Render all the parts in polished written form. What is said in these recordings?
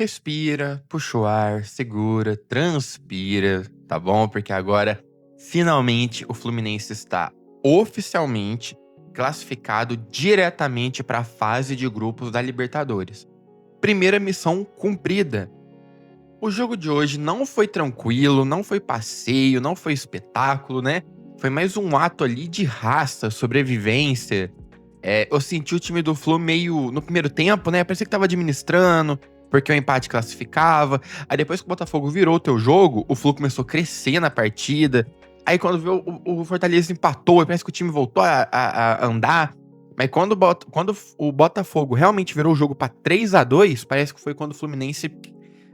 Respira, puxa o ar, segura, transpira, tá bom? Porque agora, finalmente, o Fluminense está oficialmente classificado diretamente para a fase de grupos da Libertadores. Primeira missão cumprida. O jogo de hoje não foi tranquilo, não foi passeio, não foi espetáculo, né? Foi mais um ato ali de raça, sobrevivência. Eu senti o time do Flu meio no primeiro tempo, né? Parecia que tava administrando, porque o empate classificava. Aí depois que o Botafogo virou o teu jogo, o Flu começou a crescer na partida. Aí quando viu o Fortaleza empatou, parece que o time voltou a andar. Mas quando o Botafogo realmente virou o jogo pra 3-2, parece que foi quando o Fluminense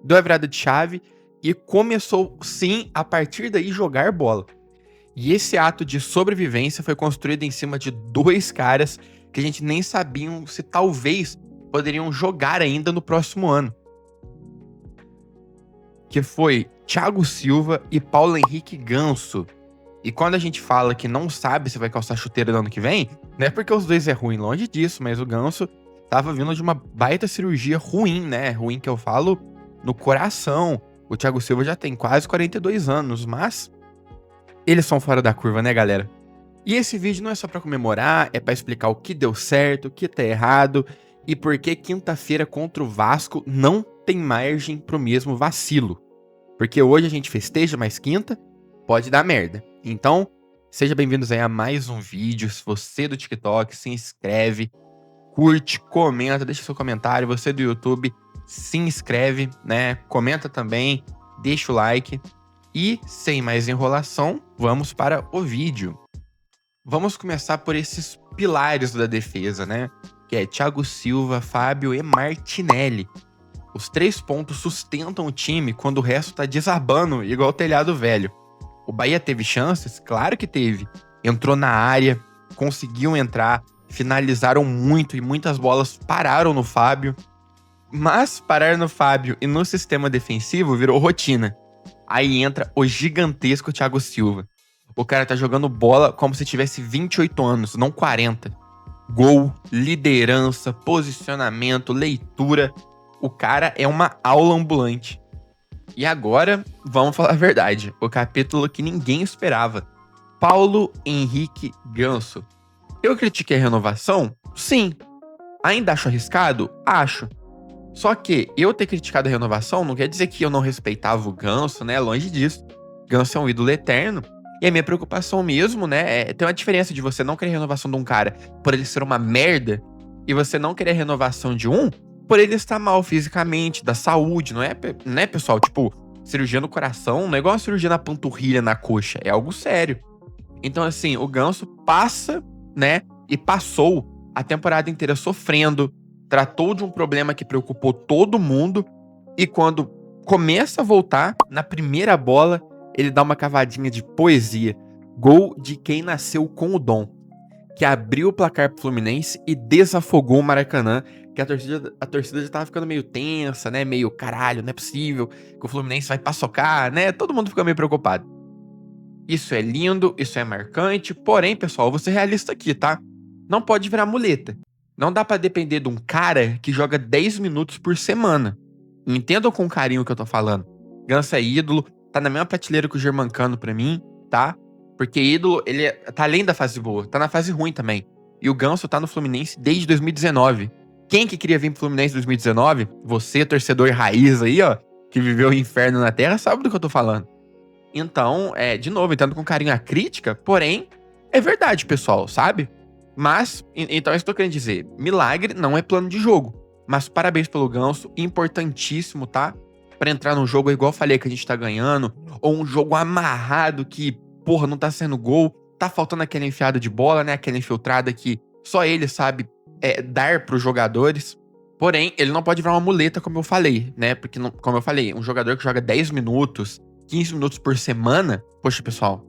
deu a virada de chave e começou, sim, a partir daí jogar bola. E esse ato de sobrevivência foi construído em cima de dois caras que a gente nem sabiam se talvez poderiam jogar ainda no próximo ano. Que foi Thiago Silva e Paulo Henrique Ganso. E quando a gente fala que não sabe se vai calçar chuteira no ano que vem, não é porque os dois é ruim, longe disso, mas o Ganso tava vindo de uma baita cirurgia ruim, né? Ruim que eu falo no coração. O Thiago Silva já tem quase 42 anos, mas eles são fora da curva, né, galera? E esse vídeo não é só pra comemorar, é pra explicar o que deu certo, o que tá errado e por que quinta-feira contra o Vasco não tem margem pro mesmo vacilo. Porque hoje a gente festeja, mas quinta pode dar merda. Então, sejam bem-vindos aí a mais um vídeo. Se você é do TikTok, se inscreve, curte, comenta, deixa seu comentário. Você do YouTube, se inscreve, né? Comenta também, deixa o like. E, sem mais enrolação, vamos para o vídeo. Vamos começar por esses pilares da defesa, né? Que é Thiago Silva, Fábio e Martinelli. Os 3 pontos sustentam o time quando o resto tá desabando, igual o telhado velho. O Bahia teve chances? Claro que teve. Entrou na área, conseguiu entrar, finalizaram muito e muitas bolas pararam no Fábio. Mas parar no Fábio e no sistema defensivo virou rotina. Aí entra o gigantesco Thiago Silva. O cara tá jogando bola como se tivesse 28 anos, não 40. Gol, liderança, posicionamento, leitura. O cara é uma aula ambulante. E agora, vamos falar a verdade. O capítulo que ninguém esperava. Paulo Henrique Ganso. Eu critiquei a renovação? Sim. Ainda acho arriscado? Acho. Só que eu ter criticado a renovação não quer dizer que eu não respeitava o Ganso, né? Longe disso. Ganso é um ídolo eterno. E a minha preocupação mesmo, né, tem uma diferença de você não querer a renovação de um cara por ele ser uma merda e você não querer a renovação de um por ele estar mal fisicamente, da saúde, não é, né, pessoal? Tipo, cirurgia no coração não é igual uma cirurgia na panturrilha, na coxa, é algo sério. Então, assim, o Ganso passa, né, e passou a temporada inteira sofrendo, tratou de um problema que preocupou todo mundo e quando começa a voltar, na primeira bola, ele dá uma cavadinha de poesia. Gol de quem nasceu com o dom. Que abriu o placar pro Fluminense e desafogou o Maracanã. Que a torcida já tava ficando meio tensa, né? Meio, caralho, não é possível que o Fluminense vai paçocar, né? Todo mundo fica meio preocupado. Isso é lindo, isso é marcante. Porém, pessoal, vou ser realista aqui, tá? Não pode virar muleta. Não dá pra depender de um cara que joga 10 minutos por semana. Entendam com carinho o que eu tô falando. Ganso é ídolo, tá na mesma prateleira que o Germancano pra mim, tá? Porque ídolo, ele tá além da fase boa, tá na fase ruim também. E o Ganso tá no Fluminense desde 2019. Quem que queria vir pro Fluminense em 2019? Você, torcedor raiz aí, ó, que viveu o inferno na terra, sabe do que eu tô falando. Então, de novo, entrando com carinho a crítica, porém, é verdade, pessoal, sabe? Mas, então é isso que eu tô querendo dizer. Milagre não é plano de jogo. Mas parabéns pelo Ganso, importantíssimo, tá? Pra entrar num jogo igual eu falei que a gente tá ganhando, ou um jogo amarrado que, porra, não tá sendo gol, tá faltando aquela enfiada de bola, né? Aquela infiltrada que só ele sabe dar pros jogadores. Porém, ele não pode virar uma muleta, como eu falei, né? Porque, como eu falei, um jogador que joga 10 minutos, 15 minutos por semana, poxa, pessoal,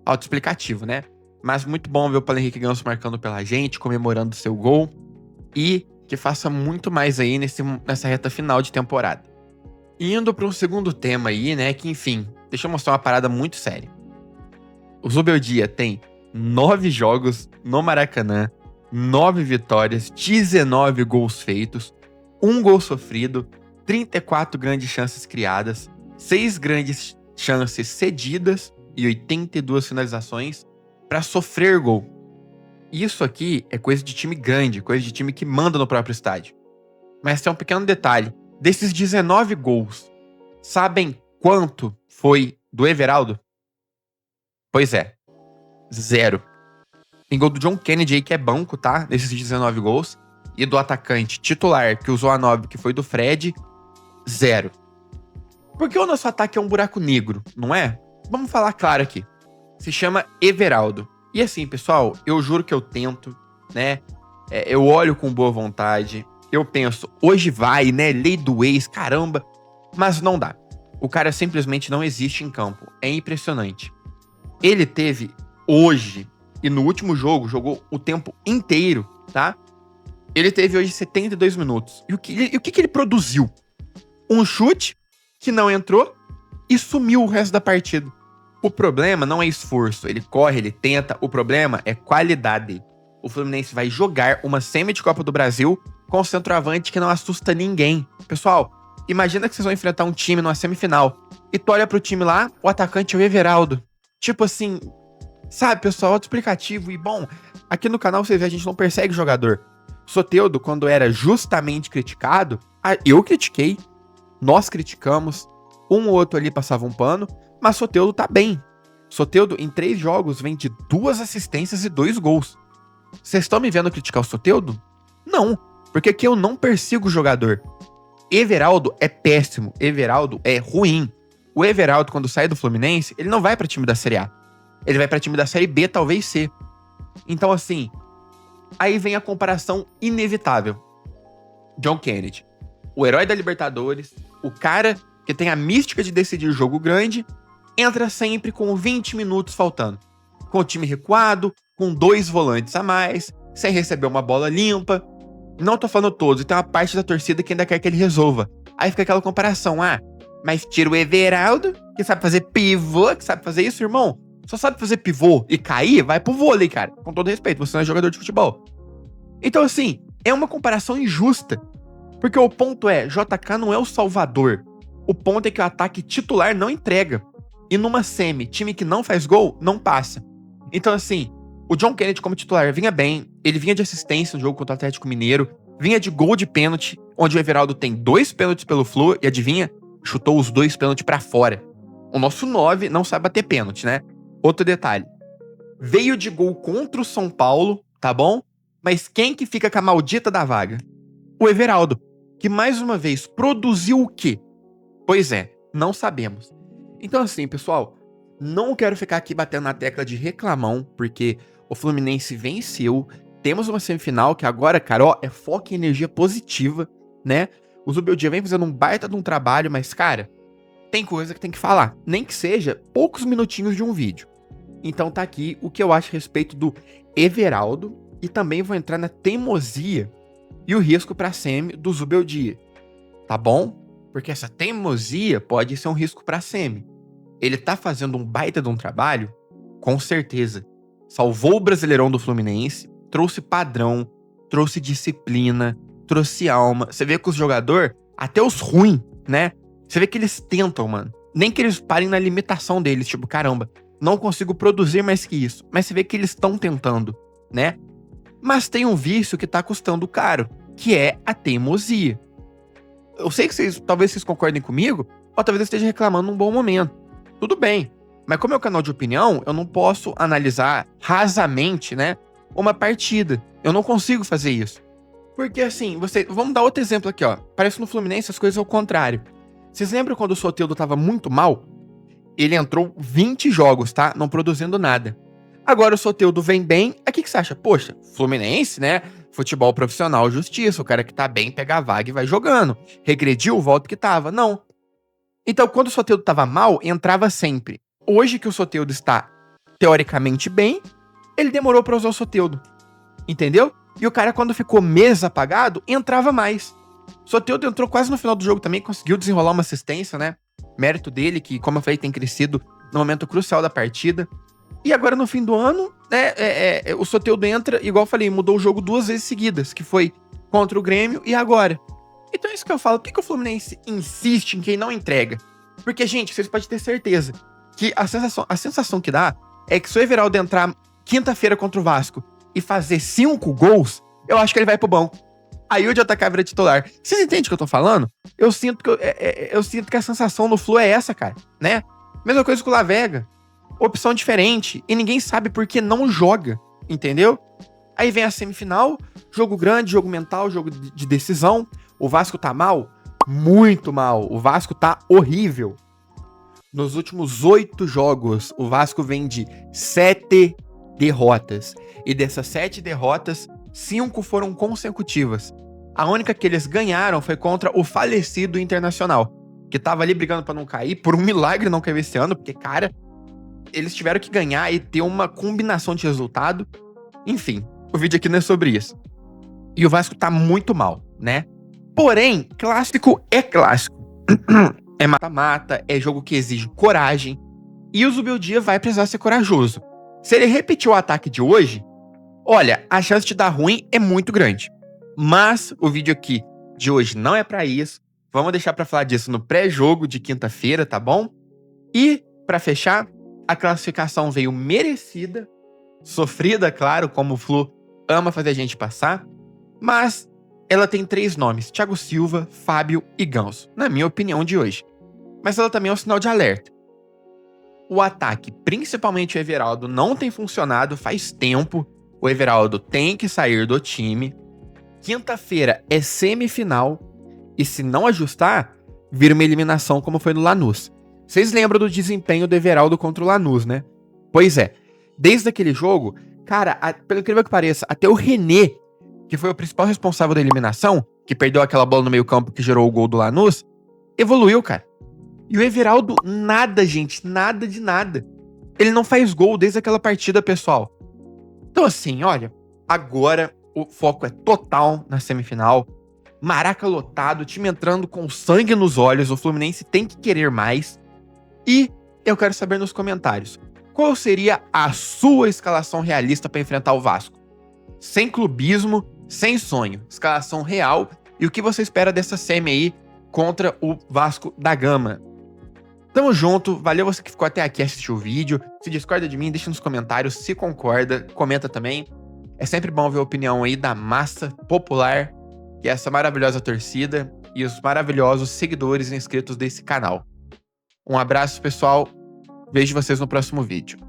autoexplicativo, né? Mas muito bom ver o Paulo Henrique Ganso marcando pela gente, comemorando seu gol e que faça muito mais aí nessa reta final de temporada. Indo para um segundo tema aí, né, que enfim, deixa eu mostrar uma parada muito séria. O Zubeldia tem 9 jogos no Maracanã, 9 vitórias, 19 gols feitos, 1 gol sofrido, 34 grandes chances criadas, 6 grandes chances cedidas e 82 finalizações para sofrer gol. Isso aqui é coisa de time grande, coisa de time que manda no próprio estádio. Mas tem um pequeno detalhe. Desses 19 gols, sabem quanto foi do Everaldo? Pois é, 0. Tem gol do John Kennedy aí, que é banco, tá? Desses 19 gols. E do atacante titular, que usou a 9, que foi do Fred, 0. Porque o nosso ataque é um buraco negro, não é? Vamos falar claro aqui. Se chama Everaldo. E assim, pessoal, eu juro que eu tento, né? Eu olho com boa vontade. Eu penso, hoje vai, né? Lei do ex, caramba. Mas não dá. O cara simplesmente não existe em campo. É impressionante. Ele teve hoje, e no último jogo, jogou o tempo inteiro, tá? Ele teve hoje 72 minutos. E o que ele produziu? Um chute que não entrou e sumiu o resto da partida. O problema não é esforço. Ele corre, ele tenta. O problema é qualidade. O Fluminense vai jogar uma semi de Copa do Brasil com um centroavante que não assusta ninguém. Pessoal, imagina que vocês vão enfrentar um time numa semifinal e tu olha pro time lá, o atacante é o Everaldo. Tipo assim, sabe, pessoal, auto-explicativo. E bom, aqui no canal vocês veem, a gente não persegue o jogador. Soteldo, quando era justamente criticado, eu critiquei, nós criticamos, um ou outro ali passava um pano, mas Soteldo tá bem. Soteldo, em 3 jogos, vem de 2 assistências e 2 gols. Vocês estão me vendo criticar o Soteldo? Não, porque aqui eu não persigo o jogador. Everaldo é péssimo, Everaldo é ruim. O Everaldo, quando sai do Fluminense, ele não vai pra time da Série A. Ele vai pra time da Série B, talvez C. Então, assim, aí vem a comparação inevitável. John Kennedy, o herói da Libertadores, o cara que tem a mística de decidir jogo grande, entra sempre com 20 minutos faltando. Com o time recuado, com 2 volantes a mais, sem receber uma bola limpa. Não tô falando todos, e tem uma parte da torcida que ainda quer que ele resolva. Aí fica aquela comparação, mas tira o Everaldo, que sabe fazer pivô, que sabe fazer isso, irmão. Só sabe fazer pivô e cair, vai pro vôlei, cara. Com todo respeito, você não é jogador de futebol. Então, assim, é uma comparação injusta. Porque o ponto é, JK não é o salvador. O ponto é que o ataque titular não entrega. E numa semi, time que não faz gol, não passa. Então, assim, o John Kennedy como titular vinha bem. Ele vinha de assistência no jogo contra o Atlético Mineiro. Vinha de gol de pênalti, onde o Everaldo tem 2 pênaltis pelo Flu. E adivinha? Chutou os 2 pênaltis pra fora. O nosso 9 não sabe bater pênalti, né? Outro detalhe. Veio de gol contra o São Paulo, tá bom? Mas quem que fica com a maldita da vaga? O Everaldo, que mais uma vez produziu o quê? Pois é, não sabemos. Então assim, pessoal, não quero ficar aqui batendo na tecla de reclamão, porque o Fluminense venceu. Temos uma semifinal que agora, cara, ó, é foco em energia positiva, né? O Zubeldia vem fazendo um baita de um trabalho, mas, cara, tem coisa que tem que falar. Nem que seja poucos minutinhos de um vídeo. Então tá aqui o que eu acho a respeito do Everaldo. E também vou entrar na teimosia e o risco pra semi do Zubeldia. Tá bom? Porque essa teimosia pode ser um risco pra semi. Ele tá fazendo um baita de um trabalho? Com certeza. Salvou o Brasileirão do Fluminense, trouxe padrão, trouxe disciplina, trouxe alma. Você vê que os jogadores, até os ruins, né? Você vê que eles tentam, mano. Nem que eles parem na limitação deles, tipo, caramba, não consigo produzir mais que isso. Mas você vê que eles estão tentando, né? Mas tem um vício que tá custando caro, que é a teimosia. Eu sei que talvez vocês concordem comigo, ou talvez eu esteja reclamando num bom momento. Tudo bem, mas como é um canal de opinião, eu não posso analisar rasamente, né, uma partida. Eu não consigo fazer isso. Porque assim, vamos dar outro exemplo aqui, ó. Parece no Fluminense as coisas ao contrário. Vocês lembram quando o Soteldo tava muito mal? Ele entrou 20 jogos, tá? Não produzindo nada. Agora o Soteldo vem bem. Aí o que você acha? Poxa, Fluminense, né? Futebol profissional, justiça. O cara que tá bem pega a vaga e vai jogando. Regrediu, volta que tava. Não. Então, quando o Soteldo tava mal, entrava sempre. Hoje que o Soteldo está teoricamente bem, ele demorou pra usar o Soteldo. Entendeu? E o cara, quando ficou meses apagado, entrava mais. O Soteldo entrou quase no final do jogo também, conseguiu desenrolar uma assistência, né? Mérito dele, que, como eu falei, tem crescido no momento crucial da partida. E agora, no fim do ano, né, o Soteldo entra, igual eu falei, mudou o jogo 2 vezes seguidas, que foi contra o Grêmio e agora. Então é isso que eu falo. Por que o Fluminense insiste em quem não entrega? Porque, gente, vocês podem ter certeza que a sensação que dá é que se o Everaldo entrar quinta-feira contra o Vasco e fazer 5 gols, eu acho que ele vai pro banco. Aí o JK vira titular. Vocês entendem o que eu tô falando? Eu sinto que a sensação no Flu é essa, cara, né? Mesma coisa com o Lavega. Opção diferente. E ninguém sabe por que não joga, entendeu? Aí vem a semifinal, jogo grande, jogo mental, jogo de decisão. O Vasco tá mal? Muito mal. O Vasco tá horrível. Nos últimos 8 jogos, o Vasco vem de 7 derrotas. E dessas 7 derrotas, 5 foram consecutivas. A única que eles ganharam foi contra o falecido Internacional, que tava ali brigando pra não cair. Por um milagre não caiu esse ano, porque, cara, eles tiveram que ganhar e ter uma combinação de resultado. Enfim, o vídeo aqui não é sobre isso. E o Vasco tá muito mal, né? Porém, clássico é clássico. É mata-mata, é jogo que exige coragem. E o Zubeldia vai precisar ser corajoso. Se ele repetir o ataque de hoje, olha, a chance de dar ruim é muito grande. Mas o vídeo aqui de hoje não é pra isso. Vamos deixar pra falar disso no pré-jogo de quinta-feira, tá bom? E, pra fechar, a classificação veio merecida, sofrida, claro, como o Flu ama fazer a gente passar, mas ela tem 3 nomes: Thiago Silva, Fábio e Ganso, na minha opinião de hoje. Mas ela também é um sinal de alerta. O ataque, principalmente o Everaldo, não tem funcionado faz tempo. O Everaldo tem que sair do time. Quinta-feira é semifinal. E se não ajustar, vira uma eliminação como foi no Lanús. Vocês lembram do desempenho do Everaldo contra o Lanús, né? Pois é. Desde aquele jogo, cara, pelo incrível que pareça, até o René, que foi o principal responsável da eliminação, que perdeu aquela bola no meio campo que gerou o gol do Lanús, evoluiu, cara. E o Everaldo, nada, gente, nada de nada. Ele não faz gol desde aquela partida, pessoal. Então assim, olha, agora o foco é total na semifinal. Maraca lotado, time entrando com sangue nos olhos, o Fluminense tem que querer mais. E eu quero saber nos comentários, qual seria a sua escalação realista para enfrentar o Vasco? Sem clubismo, sem sonho, escalação real. E o que você espera dessa semi aí contra o Vasco da Gama? Tamo junto, valeu você que ficou até aqui e assistiu o vídeo. Se discorda de mim, deixa nos comentários. Se concorda, comenta também. É sempre bom ver a opinião aí da massa popular, que é essa maravilhosa torcida e os maravilhosos seguidores e inscritos desse canal. Um abraço, pessoal. Vejo vocês no próximo vídeo.